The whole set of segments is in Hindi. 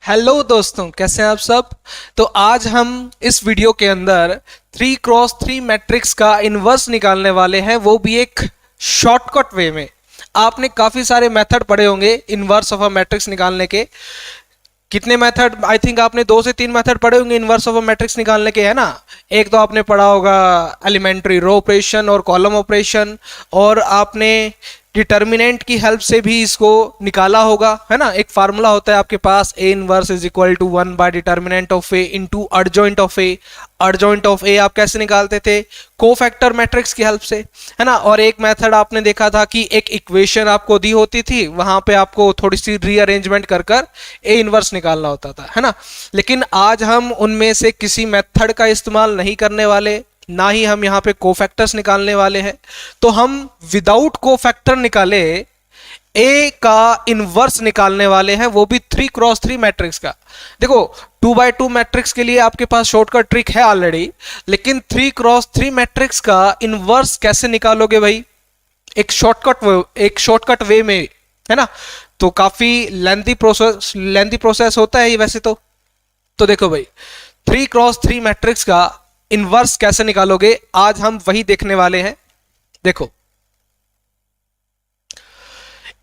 हेलो दोस्तों, कैसे हैं आप सब। तो आज हम इस वीडियो के अंदर 3x3 मैट्रिक्स का इन्वर्स निकालने वाले हैं, वो भी एक शॉर्टकट वे में। आपने काफ़ी सारे मेथड पढ़े होंगे इन्वर्स ऑफ अ मैट्रिक्स निकालने के। कितने मेथड, आई थिंक आपने 2 से 3 मेथड पढ़े होंगे इन्वर्स ऑफ अ मैट्रिक्स निकालने के, है ना। एक तो आपने पढ़ा होगा एलिमेंट्री रो ऑपरेशन और कॉलम ऑपरेशन, और आपने डिटर्मिनेंट की हेल्प से भी इसको निकाला होगा, है ना। एक फार्मूला होता है आपके पास, A inverse is equal to 1 by determinant of A into adjoint of A. Adjoint of A आप कैसे निकालते थे? कोफैक्टर मैट्रिक्स की हेल्प से, है ना। और एक मेथड आपने देखा था कि एक इक्वेशन आपको दी होती थी, वहां पे आपको थोड़ी सी रीअरेंजमेंट कर कर ए इनवर्स निकालना होता था, है ना। लेकिन आज हम उनमें से किसी मेथड का इस्तेमाल नहीं करने वाले, ना ही हम यहां पे कोफैक्टर्स निकालने वाले हैं। तो हम विदाउट कोफैक्टर निकाले ए का इनवर्स निकालने वाले हैं, वो भी 3x3 मैट्रिक्स का। देखो 2x2 मैट्रिक्स के लिए आपके पास शॉर्टकट ट्रिक है ऑलरेडी, लेकिन 3x3 मैट्रिक्स का इनवर्स कैसे निकालोगे भाई? एक शॉर्टकट वे में, है ना। तो काफी लेंथी प्रोसेस होता है ये वैसे तो देखो भाई, 3x3 मैट्रिक्स का इनवर्स कैसे निकालोगे, आज हम वही देखने वाले हैं। देखो,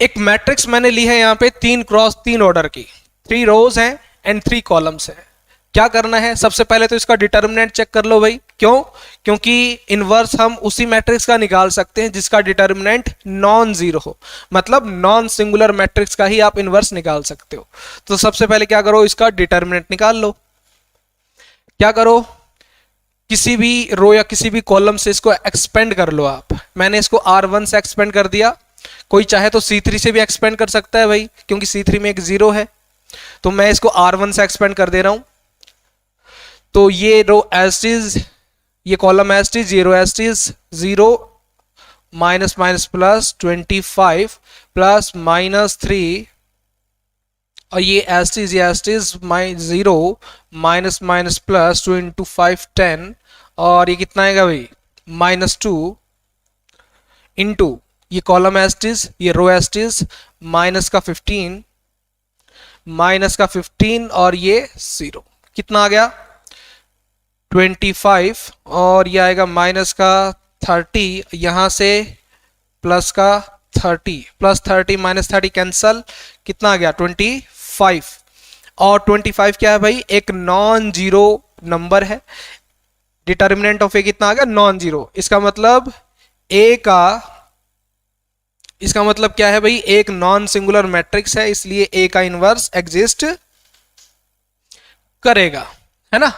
एक मैट्रिक्स मैंने ली है यहां पे 3x3 ऑर्डर की, 3 रोज हैं एंड 3 कॉलम्स हैं। क्या करना है? सबसे पहले तो इसका डिटर्मिनेंट चेक कर लो भाई। क्यों? क्योंकि इनवर्स हम उसी मैट्रिक्स का निकाल सकते हैं जिसका डिटर्मिनेंट नॉन जीरो हो, मतलब नॉन सिंगुलर मैट्रिक्स का ही आप इनवर्स निकाल सकते हो। तो सबसे पहले क्या करो, इसका डिटर्मिनेंट निकाल लो। क्या करो, किसी भी रो या किसी भी कॉलम से इसको एक्सपेंड कर लो आप। मैंने इसको R1 से एक्सपेंड कर दिया, कोई चाहे तो C3 से भी एक्सपेंड कर सकता है भाई, क्योंकि C3 में एक जीरो है। तो मैं इसको R1 से एक्सपेंड कर दे रहा हूं। तो ये रो एज इज, ये कॉलम एज इज, ये row as is, 0 minus minus plus 25 plus -3, और ये एज इज, ये as is 0 minus minus plus 2 into 5 10, और ये कितना आएगा भाई? -2 इंटू ये कॉलम एस्टिस, ये रो एस्टिस, माइनस का 15, माइनस का 15, और ये 0। कितना आ गया? 25, और ये आएगा माइनस का 30, यहां से प्लस का 30, प्लस 30 माइनस 30 कैंसल, कितना आ गया? 25। और 25 क्या है भाई? एक नॉन जीरो नंबर है। डिटर्मिनेंट ऑफ ए कितना आ गया? Non zero. इसका मतलब ए का, इसका मतलब क्या है भाई? एक नॉन सिंगुलर मैट्रिक्स है, इसलिए ए का इनवर्स एग्जिस्ट करेगा, है ना।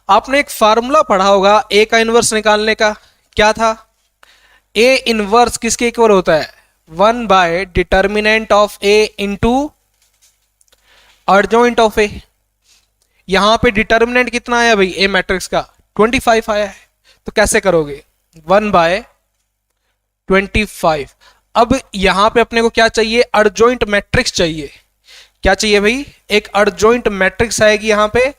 आपने एक फार्मूला पढ़ा होगा ए का इनवर्स निकालने का, क्या था? ए इनवर्स किसके इक्वल होता है? 1 by determinant of A into adjoint of A. यहां पे डिटर्मिनेंट कितना आया भाई ए मैट्रिक्स का? 25 आया है। तो कैसे करोगे? 1 बाय 25। अब यहां पे अपने को क्या चाहिए? अर्जॉइंट मैट्रिक्स चाहिए। क्या चाहिए भाई? एक अर्जॉइंट मैट्रिक्स आएगी यहां पे।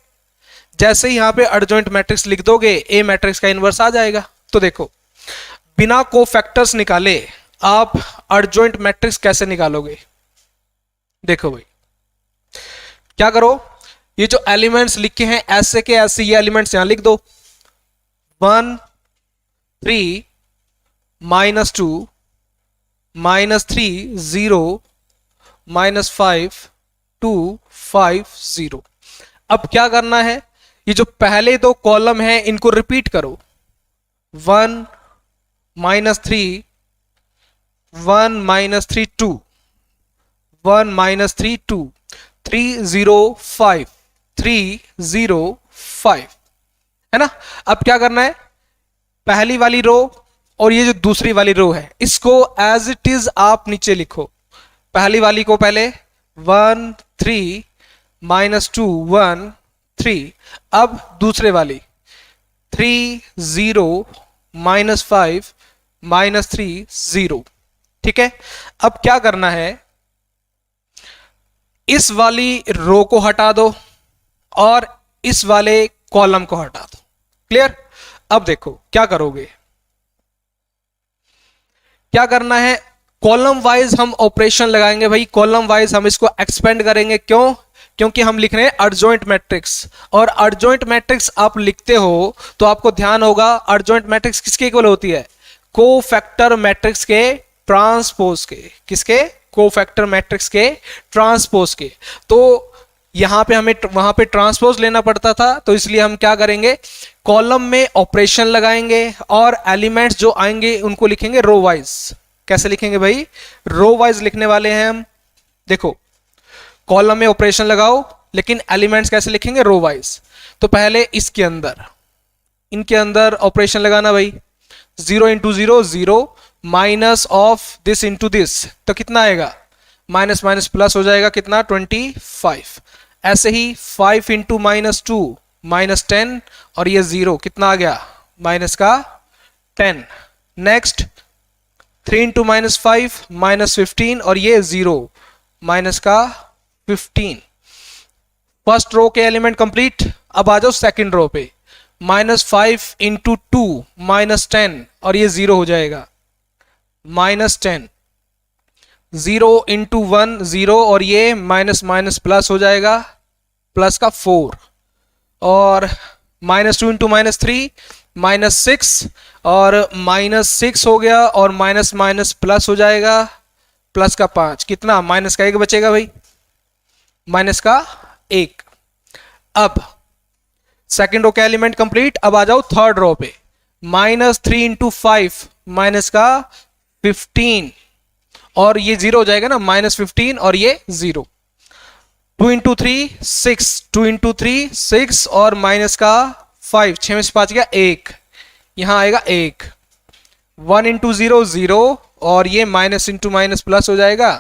जैसे ही यहां पे अर्जॉइंट मैट्रिक्स लिख दोगे, ए मैट्रिक्स का इनवर्स आ जाएगा। तो देखो, बिना कोफैक्टर्स निकाले आप अर्जॉइंट मैट्रिक्स कैसे निकालोगे? देखो भाई, क्या करो, ये जो एलिमेंट्स लिखे हैं ऐसे के ऐसे, ये एलिमेंट्स यहां लिख दो। 1 3 -2 -3 0 -5 2 5 0। अब क्या करना है? ये जो पहले दो कॉलम है इनको रिपीट करो। 1 -3 1 -3 2 1 -3 2 3 0 5 3 0 5, है ना। अब क्या करना है? पहली वाली रो और ये जो दूसरी वाली रो है, इसको एज इट इज आप नीचे लिखो। पहली वाली को पहले 1 3 -2 1 3। अब दूसरे वाली 3 0 -5 -3 0। ठीक है। अब क्या करना है? इस वाली रो को हटा दो और इस वाले कॉलम को हटा दो। क्लियर? अब देखो क्या करोगे, क्या करना है? कॉलम वाइज हम ऑपरेशन लगाएंगे भाई। कॉलम वाइज हम इसको एक्सपेंड करेंगे। क्यों? क्योंकि हम लिख रहे हैं अर्जॉइंट मैट्रिक्स, और अर्जॉइंट मैट्रिक्स आप लिखते हो तो आपको ध्यान होगा अर्जॉइंट मैट्रिक्स किसके इक्वल होती है? कोफैक्टर मैट्रिक्स के ट्रांसपोज के। किसके? कोफैक्टर मैट्रिक्स के ट्रांसपोज के। तो यहां पे हमें वहां पे ट्रांसपोज लेना पड़ता था, तो इसलिए हम क्या करेंगे, कॉलम में ऑपरेशन लगाएंगे और एलिमेंट्स जो आएंगे उनको लिखेंगे रो वाइज। कैसे लिखेंगे भाई? रो वाइज लिखने वाले हैं हम। देखो, कॉलम में ऑपरेशन लगाओ, लेकिन एलिमेंट्स कैसे लिखेंगे? Row wise. तो पहले इसके अंदर, इनके अंदर ऑपरेशन लगाना भाई। 0 into 0 0, minus of this into this, तो कितना आएगा? माइनस माइनस प्लस हो जाएगा, कितना? 25। ऐसे ही 5 इंटू -2 -10, और ये 0, कितना आ गया? माइनस का 10। नेक्स्ट 3 इंटू -5 -15, और ये 0, माइनस का 15। फर्स्ट रो के एलिमेंट कंप्लीट। अब आ जाओ सेकंड रो पे। -5 इंटू 2 -10, और ये 0 हो जाएगा, -10। 0 इंटू 1 0, और ये माइनस माइनस प्लस हो जाएगा, प्लस का 4। और -2 इंटू -3 -6, और -6 हो गया, और माइनस माइनस प्लस हो जाएगा, प्लस का 5। कितना? माइनस का 1 बचेगा भाई, माइनस का 1। अब सेकेंड रो का एलिमेंट कंप्लीट। अब आ जाओ थर्ड रो पे। -3 इंटू 5 माइनस का 15, और ये 0 हो जाएगा ना, -15, और ये 0। 2 इंटू 3 6, 2 इंटू 3 6, और माइनस का 5, 6 में से 5 गया 1, यहां आएगा 1। 1 इंटू 0 0, और ये माइनस इंटू माइनस प्लस हो जाएगा,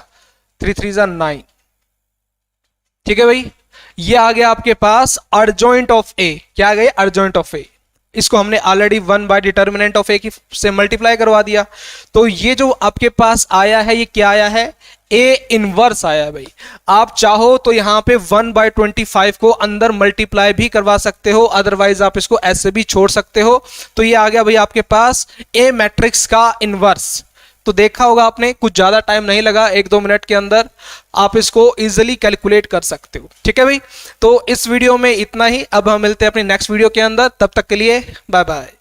3 3 9। ठीक है भाई, ये आ गया आपके पास अर्जॉइंट ऑफ ए। क्या आ गया? अर्जॉइंट ऑफ ए। इसको हमने ऑलरेडी 1 बाय डिटर्मिनेंट ऑफ ए की से मल्टीप्लाई करवा दिया। तो ये जो आपके पास आया है, ये क्या आया है? ए इनवर्स आया है भाई। आप चाहो तो यहां पे 1/25 को अंदर मल्टीप्लाई भी करवा सकते हो, अदरवाइज आप इसको ऐसे भी छोड़ सकते हो। तो ये आ गया भाई आपके पास ए मैट्रिक्स का इनवर्स। तो देखा होगा आपने, कुछ ज्यादा टाइम नहीं लगा, 1-2 मिनट के अंदर आप इसको इजीली कैलकुलेट कर सकते हो। ठीक है भाई, तो इस वीडियो में इतना ही। अब हम मिलते हैं अपनी नेक्स्ट वीडियो के अंदर, तब तक के लिए बाय बाय।